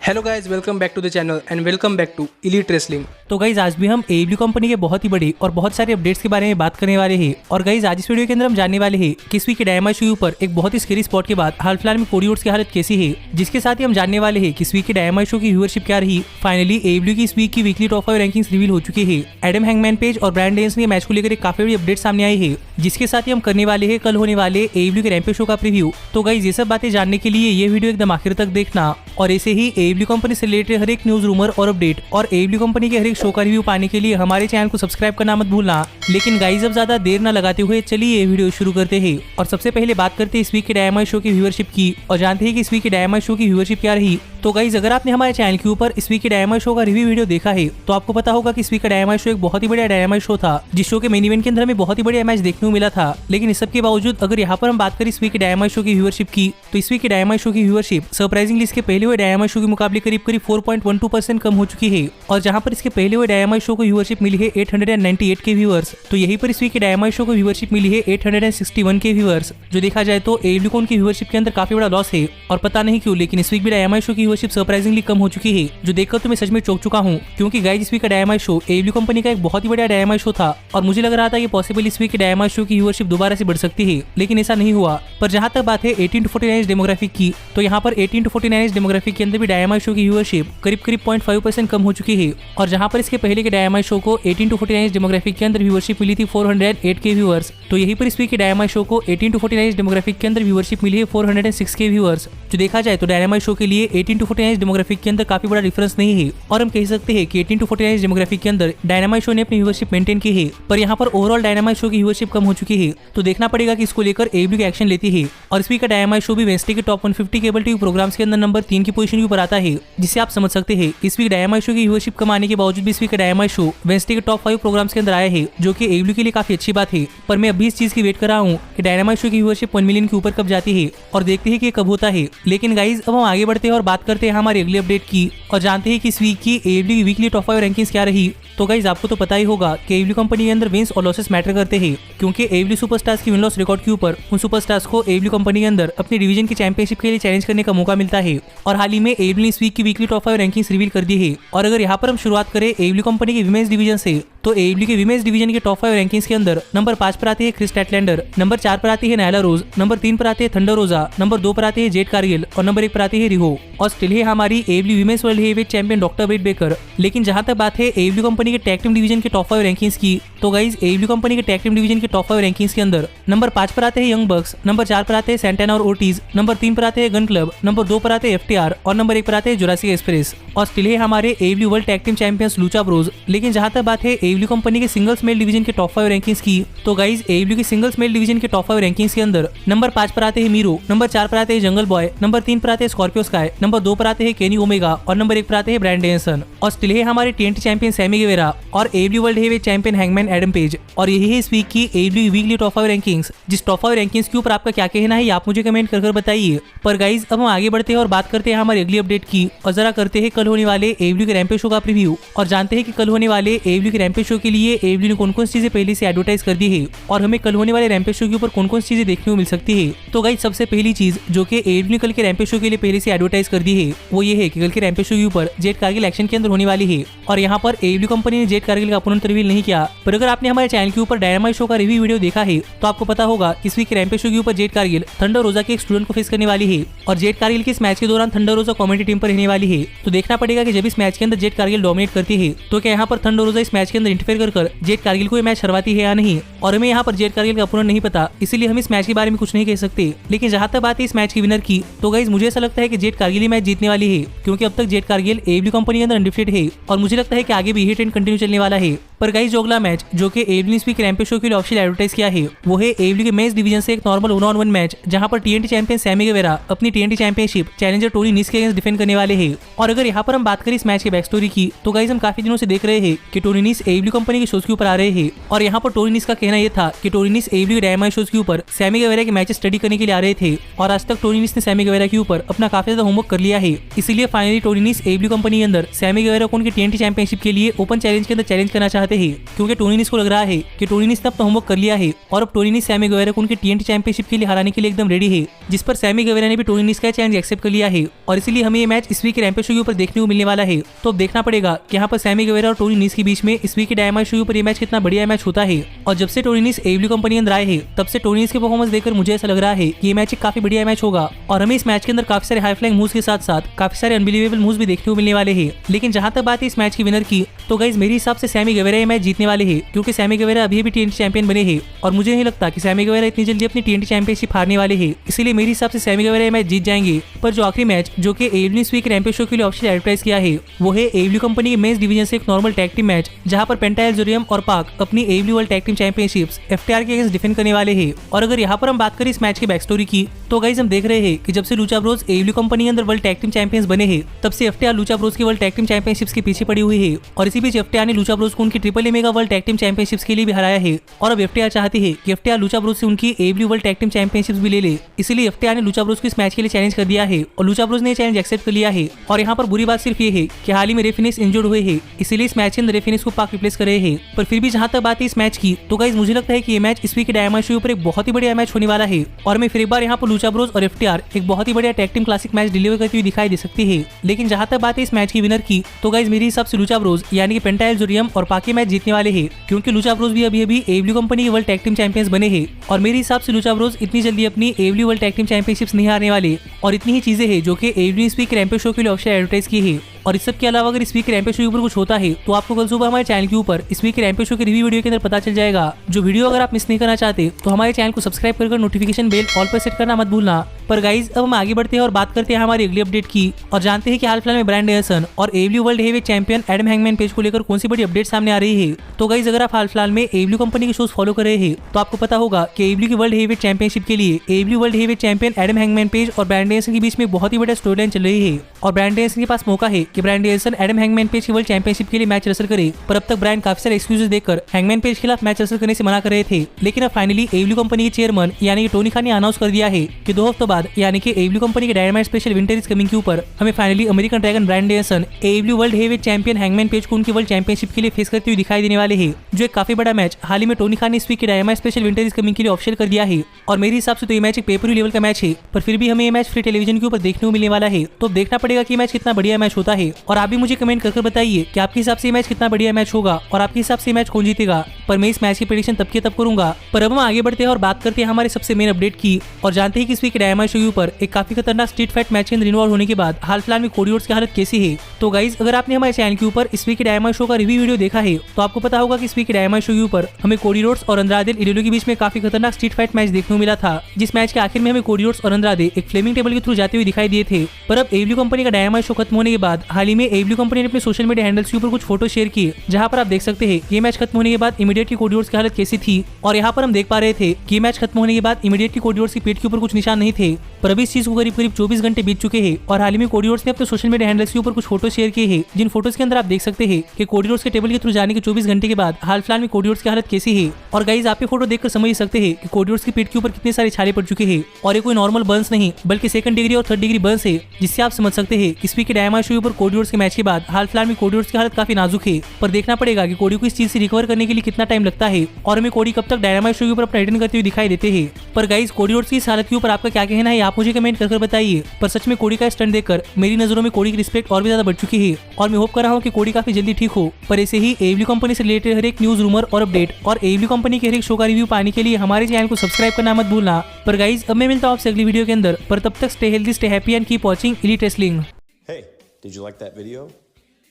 Hello guys, welcome back to the channel and welcome back to elite wrestling. तो guys आज भी हम AEW company के बहुत ही बड़ी और बहुत सारे अपडेट्स के बारे में बात करने वाले हैं। और गाइज आज इस वीडियो के अंदर हम जानने वाले हैं कि इस वीक के डायनामाइट शो पर एक बहुत ही स्केरी स्पॉट के बाद हाल फिलहाल में कोडी रोड्स की हालत कैसी है, जिसके साथ ही हम जानने वाले हैं कि इस वीक के डायनामाइट शो की व्यूअरशिप क्या रही। फाइनली AEW की इस वीक की वीकली टॉप 5 रैंकिंग्स रिवील हो चुकी है। एडम हैंगमैन पेज और ब्रायन डेनियल्सन के मैच को लेकर एक काफी बड़ी अपडेट सामने आई है, जिसके साथ ही हम करने वाले हैं कल होने वाले AEW के रैम्पेज शो का प्रीव्यू। तो गाइज ये सब बातें जानने के लिए ये वीडियो एकदम आखिर तक देखना और ऐसे ही AEW कंपनी से रिलेटेड हर एक न्यूज, रूमर और अपडेट और AEW कंपनी के हर एक शो का रिव्यू पाने के लिए हमारे चैनल को सब्सक्राइब करना मत भूलना। लेकिन गाइज अब ज्यादा देर न लगाते हुए चलिए ये वीडियो शुरू करते हैं। और सबसे पहले बात करते हैं इस वीक के डायनामाइट शो की व्यूअरशिप की और जानते हैं कि इस वीक के डायनामाइट शो की व्यूअरशिप क्या रही। तो गाइज अगर आपने हमारे चैनल के ऊपर इस वीक के डायनामाइट शो का रिव्यू वीडियो देखा है तो आपको पता होगा कि इस वीक का डायनामाइट शो एक बहुत ही बढ़िया डायनामाइट शो था, जिस शो के मेन इवेंट के अंदर हमें बहुत ही बढ़िया मैच देखने को मिला था। लेकिन इस सब के बावजूद अगर यहाँ पर हम बात करें इस वीक के डायनामाइट शो की व्यूअरशिप की, तो इस वीक के डायनामाइट शो की व्यूअरशिप सरप्राइजिंगली इसके पहले हुए डायनामाइट शो के मुकाबले करीब 4.12% कम हो चुकी है। और जहां पर इसके पहले हुए डायनामाइट शो को व्यूअरशिप मिली है 898 के व्यूअर्स, तो यहीं पर इस वीक के डायनामाइट शो को व्यूअरशिप मिली है 861 के व्यूअर्स। जो देखा जाए तो AEW को उनकी व्यूअरशिप के अंदर काफी बड़ा लॉस है और पता नहीं क्यों, लेकिन इस वीक भी डायनामाइट शो की व्यूअरशिप सरप्राइजिंगली कम हो चुकी है, जो देखकर तो मैं सच में चौंक चुका हूं। क्योंकि गाइस इस वीक का डायनामाइट शो AEW कंपनी का एक बहुत ही बढ़िया डायनामाइट शो था और मुझे लग रहा था कि पॉसिबल इस वीक के डायनामाइट शो की व्यूअरशिप दोबारा से बढ़ सकती है, लेकिन ऐसा नहीं हुआ। पर जहां तक बात है 18 to 49 डेमोग्राफिक की, तो यहाँ पर 18 to 49 डेमोग्राफिक के अंदर भी डायनामाइट शो की व्यूअरशिप करीब 0.5% कम हो चुकी है। और जहां पर इसके पहले के डायनामाइट शो को 18 to 49 डेमोग्राफिक के अंदर व्यूअरशिप मिली थी 408 के व्यूअर्स, तो यहीं पर इस वीक के डायनामाइट शो को 18 to 49 डेमोग्राफिक के अंदर व्यूअरशिप मिली है 406 के व्यूअर्स। जो देखा जाए तो डायनामाइट शो के लिए 18 to 49 डेमोग्राफिक के अंदर काफी बड़ा डिफरेंस नहीं है और हम कह सकते हैं कि 18 to 49 डेमोग्राफिक के अंदर डायनामाइट शो ने अपनी व्यूअरशिप मेंटेन की है। पर यहाँ पर ओवरऑल डायनामाइट शो की व्यूअरशिप कम हो चुकी है, तो देखना पड़ेगा कि इसको लेकर AEW का एक्शन लेती है। और इस वीक का डायनामाइट शो भी वेडनेसडे के टॉप 150 केबल टीवी प्रोग्राम्स के अंदर नंबर 3 की पोजीशन के ऊपर आता है, जिससे आप समझ सकते हैं इस वीक डायनामाइट शो की व्यूअरशिप कम आने के बावजूद भी इस वीक का डायनामाइट शो वेडनेसडे के टॉप 5 प्रोग्राम्स के अंदर आया है, जो कि AEW के लिए काफी अच्छी बात है। पर मैं अभी इस चीज की वेट कर रहा हूँ कि डायनामाइट शो की व्यूअरशिप 1 मिलियन के ऊपर कब जाती है और देखते हैं कि कब होता है। लेकिन गाइज अब हम आगे बढ़ते हैं और बात करते हैं हमारी अगली अपडेट की और जानते हैं कि इस वीक की AEW की वीकली टॉप 5 रैंकिंग्स क्या रही। तो गाइज आपको तो पता ही होगा कि AEW कंपनी के अंदर विन्स और लॉसेस मैटर करते हैं, क्योंकि AEW सुपरस्टार्स की विन लॉस रिकॉर्ड के ऊपर उन सुपरस्टार्स को AEW कंपनी के अंदर अपनी डिवीजन की चैंपियनशिप के लिए चैलेंज करने का मौका मिलता है। और हाल ही में AEW ने इस वीक की वीकली टॉप 5 रैंकिंग्स रिवील कर दी है। और अगर यहाँ पर हम शुरुआत करें AEW कंपनी के विमेंस डिवीजन से, तो AEW के विमेंस डिवीजन के टॉप 5 रैंकिंग्स के अंदर नंबर 5 पर आती है क्रिस स्टैटलैंडर, नंबर 4 पर आती है नायला रोज, नंबर 3 पर आते हैं थंडर रोजा, नंबर 2 पर आते हैं जेड कारगिल और नंबर 1 पर आती है रिहो। और स्टिल है हमारी AEW women's world heavyweight champion doctor Britt Baker. लेकिन जहां तक बात है AEW कंपनी के टैग टीम डिवीजन के टॉप 5 रैंकिंग्स की, तो गाइज AEW कंपनी के टैग टीम डिवीजन के टॉप 5 रैंकिंग्स के अंदर नंबर 5 पर आते हैं यंग बक्स, नंबर 4 पर आते हैं सैंटाना और ओर्टिज, नंबर 3 पर आते हैं गन क्लब, नंबर 2 पर आते हैं FTR और नंबर 1 पर आते हैं जुरासिक एक्सप्रेस। और स्टिल है हमारे AEW world tag team champions Lucha Bros. लेकिन जहां तक बात है AEW कंपनी के सिंगल्स मेल डिवीजन के टॉप 5 रैंकिंग्स की, तो गाइज AEW के सिंगल्स मेल डिवीजन के टॉप 5 रैंकिंग्स के अंदर नंबर 5 पर आते हैं मीरो, नंबर 4 पर आते हैं जंगल बॉय, नंबर 3 पर आते हैं स्कॉर्पियो स्काई, नंबर 2 पर आते हैं केनी ओमेगा और नंबर 1 पर आते हैं ब्रायन डेनियल्सन। और स्टिल है हमारे TNT चैंपियन सैमी गेवेरा और AEW world heavyweight champion hangman Adam page. और यही है इस वीक की AEW वीकली टॉप 5 रैंकिंग्स। जिस टॉप 5 रैंकिंग्स के ऊपर आपका क्या कहना है आप मुझे कमेंट कर बताइए। पर गाइज अब हम आगे बढ़ते हैं और बात करते हैं हमारी अगली अपडेट की और जरा करते हैं कल होने वाले AEW के रैम्पेज शो का प्रीव्यू और जानते हैं कि कल होने वाले AEW के रैम्पेज शो के लिए AEW ने कौन कौन चीजें पहले से एडवर्टाइज कर दी है और हमें कल होने वाले रैम्पेज शो के ऊपर कौन कौन चीजें देखने को मिल सकती है। तो गाइज सबसे पहली चीज जो कि AEW ने कल के रैम्पेज शो के लिए पहले से एडवर्टाइज कर दी है वो ये है कि कल के रैम्पेज शो के ऊपर जेड कारगिल एक्शन के अंदर होने वाली है। और यहाँ पर AEW कंपनी ने जेड कारगिल का अपोनेंट रिवील नहीं किया, पर अगर आपने हमारे चैनल के ऊपर डायनामाइट शो का रिव्यू वीडियो देखा है तो आपको पता होगा इस वीक के रैम्पेज शो के ऊपर जेड कारगिल थंडर रोजा के एक स्टूडेंट को फेस करने वाली है और जेड कारगिल के इस मैच के दौरान थंडर रोजा कमेंट्री टीम पर रहने वाली है। तो देखना पड़ेगा कि जब इस मैच के अंदर जेड कारगिल डोमिनेट करती है तो क्या यहाँ पर थंडर रोजा इस मैच के अंदर इंटरफेयर कर जेड कारगिल को ये मैच हरवाती है या नहीं। और हमें यहाँ पर जेड कारगिल का अपोनेंट नहीं पता, इसीलिए हम इस मैच के बारे में कुछ नहीं कह सकते। लेकिन जहां तक बात है इस मैच की विनर की, तो गाइज मुझे ऐसा लगता है कि जेड कारगिल ही मैच जीतने वाली है, क्योंकि अब तक जेड कारगिल AEW कंपनी के अंदर अनडिफिटेड है और मुझे लगता है कि आगे भी ये ट्रेंड कंटिन्यू चलने वाला है। पर गाइज जो अगला मैच जो कि AEW ने इस वीक रैम्पेज शो के लिए ऑफिशियल एडवर्टाइज किया है वो है AEW के मेंस डिवीजन से एक नॉर्मल 1-on-1 मैच, जहां पर TNT चैंपियन सैमी गेवेरा अपनी TNT चैंपियनशिप चैलेंजर टोनी नीस के अगेंस्ट डिफेंड करने वाले हैं। और अगर यहाँ पर हम बात करें इस मैच के बैक स्टोरी की, तो गाइज हम काफी दिनों से देख रहे हैं कि टोनी नीस AEW कंपनी के शोज के ऊपर आ रहे हैं और यहाँ पर टोनी नीस का कहना यह था कि टोनी नीस AEW के डायनामाइट शोज के ऊपर सैमी गेवेरा के मैच स्टडी करने के लिए आ रहे थे और आज तक टोनी नीस ने सैमी गेवेरा के ऊपर अपना काफी ज्यादा होमवर्क कर लिया है। इसीलिए फाइनली टोनी नीस AEW कंपनी के अंदर सैमी गेवेरा को उनकी TNT चैंपियनशिप के लिए ओपन चैलेंज के अंदर चैलेंज करना चाहते चाहते हैं, क्योंकि टोनी नीस को लग रहा है कि टोनी नीस ने अपना होमवर्क कर लिया है और अब टोनी नीस सैमी गुएरा को उनकी TNT चैंपियनशिप के लिए हराने के लिए एकदम रेडी है, जिस पर सैमी गुएरा ने भी टोनी नीस का चैलेंज एक्सेप्ट कर लिया है और इसीलिए हमें ये मैच इस वीक के रैम्पेज शो के ऊपर देखने को मिलने वाला है। तो अब देखना पड़ेगा कि यहाँ पर सैमी गुएरा और टोनी नीस के बीच में इस वीक के डायमंड शो के ऊपर ये मैच कितना बढ़िया मैच होता है। और जब से टोनी नीस AEW कंपनी अंदर आए हैं तब से टोनी नीस के परफॉर्मेंस देखकर मुझे ऐसा लग रहा है कि ये मैच एक काफी बढ़िया मैच होगा और हमें इस मैच के अंदर काफी सारे हाई फ्लाइंग मूव्स के साथ साथ काफी सारे अनबिलीवेबल मूव्स भी देखने को मिलने वाले हैं। लेकिन जहां तक बात है इस मैच की विनर की, तो गाइस मेरे हिसाब से सैमी गुएरा ये मैच जीतने वाले हैं, क्योंकि सैमी गुएरा अभी भी TNT चैंपियन बने हैं और मुझे नहीं लगता कि सैमी गुएरा इतनी जल्दी अपनी TNT चैंपियनशिप हारने वाले हैं। इसलिए मेरे हिसाब से सैमी गुएरा ये मैच जीत जाएंगे। पर जो आखिरी मैच जो कि AEW इस वीक रैम्पेज शो के लिए ऑफिशियल एडवर्टाइज किया है वो है AEW कंपनी के मेंस डिवीजन से एक नॉर्मल टैग टीम मैच, जहां पर पेंटा एल जोरियम और पाक अपनी AEW world tag team championships FTR के अगेंस्ट डिफेंड करने वाले हैं। और अगर यहाँ पर हम बात करें इस मैच की बैक स्टोरी की, तो गाइस हम देख रहे हैं कि जब से लूचा ब्रोस AEW कंपनी के अंदर वर्ल्ड टैग टीम चैंपियंस बने हैं तब से FTR लूचा ब्रोस की वर्ल्ड टैग टीम चैंपियनशिप्स के पीछे पड़ी हुई है और इसी बीच FTR ने लूचा ब्रोस को उनकी triple mega world tag team championships के लिए भी हराया है। और अब FTR चाहती है कि FTR लूचा ब्रोस से उनकी AEW world tag team championships भी ले ले, इसलिए FTR ने लूचा ब्रोस को इस मैच के लिए चैलेंज कर दिया है और लूचा ब्रोस ने चैलेंज एक्सेप्ट कर लिया है। और यहाँ पर बुरी बात सिर्फ ये है कि हाल ही में रे फिनिश इंजर्ड हुए हैं, इसीलिए इस मैच के अंदर रे फिनिश को पाक रिप्लेस कर रहे हैं। पर फिर भी जहां तक बात है इस मैच की, तो गाइस मुझे लगता है कि ये मैच इस वीक के डायमंड शो पर एक बहुत ही बढ़िया मैच होने वाला है और मैं फिर एक बार यहाँ पर लूचा ब्रोस और FTR एक बहुत ही बढ़िया tag team classic match deliver करती हुई दिखाई दे सकती है। लेकिन जहां तक बात है इस मैच की विनर की, तो गाइस मेरे हिसाब से लूचा ब्रोस यानी कि पेंटा एल जोरियम और पाक मैच जीतने वाले हैं, क्योंकि लूचा ब्रोस भी अभी AEW कंपनी के वर्ल्ड टैग टीम चैंपियंस बने हैं और मेरे हिसाब से लूचा ब्रोस इतनी जल्दी अपनी AEW world tag team championships नहीं हारने वाले। और इतनी ही चीजें हैं जो कि AEW इस वीक रैम्पेज शो के लिए ऑफिशियल एडवर्टाइज की है। और इस सब के अलावा अगर इस वीक रैम्पेज शो के ऊपर कुछ होता है तो आपको कल सुबह हमारे चैनल के ऊपर इस वीक रैम्पेज शो के रिव्यू वीडियो के अंदर पता चल जाएगा। जो वीडियो अगर आप मिस नहीं करना चाहते तो हमारे चैनल को सब्सक्राइब कर नोटिफिकेशन बेल ऑल पर सेट करना मत भूलना। पर गाइज अब हम आगे बढ़ते हैं और बात करते हैं हमारी अगली अपडेट की और जानते हैं कि हाल फिलहाल में ब्रायन डेनियल्सन और AEW world heavyweight champion Adam hangman Page को लेकर कौन सी बड़ी अपडेट सामने आ रही है। तो गाइज अगर आप हाल फिलहाल में AEW कंपनी के शोज फॉलो कर रहे हैं तो आपको पता होगा कि AEW की वर्ल्ड हेवीवेट चैंपियनशिप के लिए AEW world heavyweight champion Adam hangman page और ब्रायन डेनियल्सन के बीच में बहुत ही बड़ा स्टोरी लाइन चल रही है और ब्रायन डेनियल्सन के पास मौका है कि ब्रायन डेनियल्सन एडम हैंगमैन पेज की वर्ल्ड चैंपियनशिप के लिए मैच रसल करे। पर अब तक ब्रायन काफी सारे एक्सक्यूजेस देकर हैंगमैन पेज के खिलाफ मैच रसल करने से मना कर रहे थे, लेकिन अब फाइनली AEW कंपनी के चेयरमैन यानी कि टोनी खान ने अनाउंस कर दिया है कि 2 हफ्तों बाद यानी कि AEW कंपनी के dynamite special winter is coming के ऊपर हमें finally American dragon Bryan Danielson AEW world heavyweight champion Hangman Page को उनकी वर्ल्ड चैंपियनशिप के लिए फेस करते हुए दिखाई देने वाले हैं, जो एक काफी बड़ा मैच हाल ही में टोनी खान ने इस वीक के dynamite special winter is coming के लिए ऑफिशियल कर दिया है। और मेरे हिसाब से तो ये मैच एक पेपर व्यू लेवल का मैच है, पर फिर भी हमें ये मैच फ्री टेलीविजन के ऊपर देखने को मिलने वाला है। तो देखना पड़ेगा कि मैच कितना बढ़िया मैच होता है और आप भी मुझे कमेंट कर बताइए कि आपके हिसाब से मैच कितना बढ़िया मैच होगा और आपके हिसाब से मैच कौन जीतेगा। पर मैं इस मैच की प्रेडिक्शन तब के तब करूंगा। पर अब हम आगे बढ़ते हैं और बात करते हैं हमारे सबसे मेन अपडेट की और जानते हैं कि इस वीक के डायनामाइट शो के ऊपर एक काफी खतरनाक स्ट्रीट फाइट मैच के अंदर इन्वॉल्व होने के बाद हाल फिलहाल में कोडी रोड्स की हालत कैसी है। तो गाइज अगर आपने हमारे चैनल के ऊपर इस वीक के डायनामाइट शो का रिव्यू वीडियो देखा है तो आपको पता होगा कि इस वीक के डायनामाइट शो के ऊपर हमें कोडी रोड्स और अंद्रादे एल इडियो के बीच में काफी खतरनाक स्ट्रीट फाइट मैच देखने को मिला था, जिस मैच के आखिर में हमें कोडी रोड्स और अंद्रादे एक फ्लेमिंग टेबल के थ्रू जाते हुए दिखाई दिए थे। पर अब AEW कंपनी का डायनामाइट शो खत्म होने के बाद हाल ही में AEW कंपनी ने अपने सोशल मीडिया हैंडल्स के ऊपर कुछ फोटो शेयर किए, जहां पर आप देख सकते हैं ये मैच खत्म होने के बाद इमीडिएटली कोडी रोड्स की हालत कैसी थी। और यहाँ पर हम देख पा रहे थे कि मैच खत्म होने के बाद इमीडिएटली कोडी रोड्स की पेट के ऊपर कुछ निशान नहीं थे। पर अभी इस चीज को करीब 24 घंटे बीत चुके हैं और हाल ही में कोडी रोड्स ने अपने सोशल मीडिया हैंडल्स के ऊपर कुछ फोटो शेयर किए हैं, जिन फोटोज के अंदर आप देख सकते हैं कि कोडी रोड्स के टेबल के थ्रू जाने के 24 घंटे के बाद हाल फिलहाल में कोडी रोड्स की हालत कैसी है। और गाइज आप ये फोटो देखकर समझ सकते हैं कि कोडी रोड्स की पेट के ऊपर कितने सारे छाले पड़ चुके हैं और ये कोई नॉर्मल बर्न्स नहीं बल्कि 2nd डिग्री और 3rd डिग्री बर्न्स है, जिससे आप समझ सकते हैं कि इस वीक के डायनामाइट शो के ऊपर कोडी रोड्स के मैच के बाद हाल फिलहाल में कोडी रोड्स की हालत काफी नाजुक है। पर देखना पड़ेगा कि कोडी को इस चीज से रिकवर करने के लिए कितना टाइम लगता है और हमें कोडी कब तक डायनामाइट शो के ऊपर अपना रिटर्न करते हुए दिखाई देते हैं। पर गाइज कोडी रोड्स की इस हालत के ऊपर आपका क्या कहना है आप मुझे कमेंट कर बताइए। पर सच में कोडी का स्टंट देखकर मेरी नजरों में कोडी की रिस्पेक्ट और भी ज्यादा बढ़ चुकी है और मैं होप कर रहा हूँ कि कोडी काफी जल्दी ठीक हो। पर ऐसे ही AEW कंपनी से रिलेटेड हर एक न्यूज रूमर और अपडेट और AEW कंपनी के हर एक शो का रिव्यू पाने के लिए हमारे चैनल को सब्सक्राइब करना मत भूलना। पर गाइज अब मैं मिलता हूँ आपसे अगली वीडियो के अंदर, पर तब तक stay healthy, stay happy and keep watching elite wrestling. Hey, did you like that video?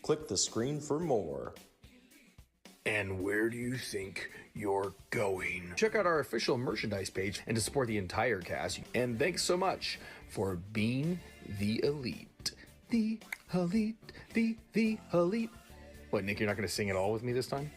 Click the screen for more. And where do you think you're going? Check out our official merchandise page and to support the entire cast. And thanks so much for being the elite. The elite, the elite. What, Nick, you're not going to sing it all with me this time?